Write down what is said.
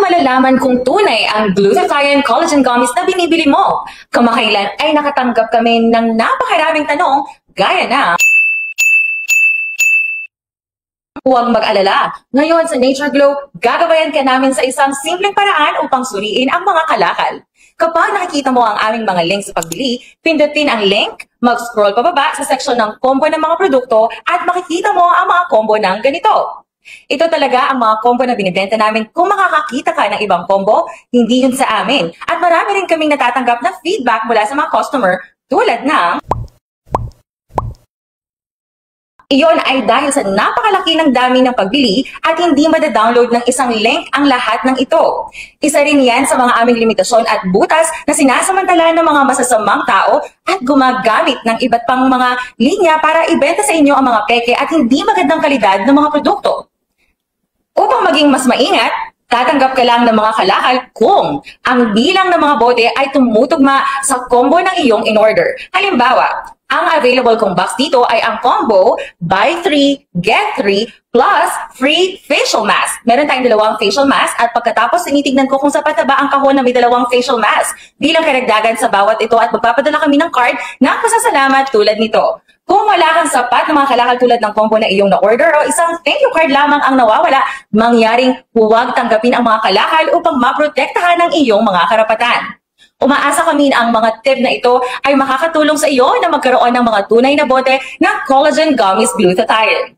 malalaman kung tunay ang glutathione collagen gummies na binibili mo? Kamakailan ay nakatanggap kami ng napakaraming tanong gaya na, huwag mag-alala. Ngayon sa Nature Glow, gagabayan ka namin sa isang simpleng paraan upang suriin ang mga kalakal. Kapag nakikita mo ang aming mga link sa pagbili, pindutin ang link, mag-scroll pababa sa section ng combo ng mga produkto at makikita mo ang mga combo ng ganito. Ito talaga ang mga combo na binibenta namin. Kung makakakita ka ng ibang combo, hindi yun sa amin. At marami rin kaming natatanggap na feedback mula sa mga customer tulad ng, iyon ay dahil sa napakalaki ng dami ng pagbili at hindi madadownload ng isang link ang lahat ng ito. Isa rin yan sa mga aming limitasyon at butas na sinasamantala ng mga masasamang tao at gumagamit ng iba't pang mga linya para ibenta sa inyo ang mga peke at hindi magandang kalidad ng mga produkto. Upang maging mas maingat, tatanggap ka lang ng mga kalakal kung ang bilang ng mga bote ay tumutugma sa combo ng iyong in-order. Halimbawa, ang available kong box dito ay ang combo buy 3, get 3 plus free facial mask. Meron tayong dalawang facial mask at pagkatapos tinitignan ko kung sapat na ba ang kahon na may dalawang facial mask. Bilang karagdagan sa bawat ito at magpapadala kami ng card na pasasalamat tulad nito. Kung wala kang sapat na mga kalakal tulad ng combo na iyong na-order o isang thank you card lamang ang nawawala, mangyaring huwag tanggapin ang mga kalakal upang maprotektahan ang iyong mga karapatan. Umaasa kami na ang mga tip na ito ay makakatulong sa iyo na magkaroon ng mga tunay na bote ng collagen gummies glutathione.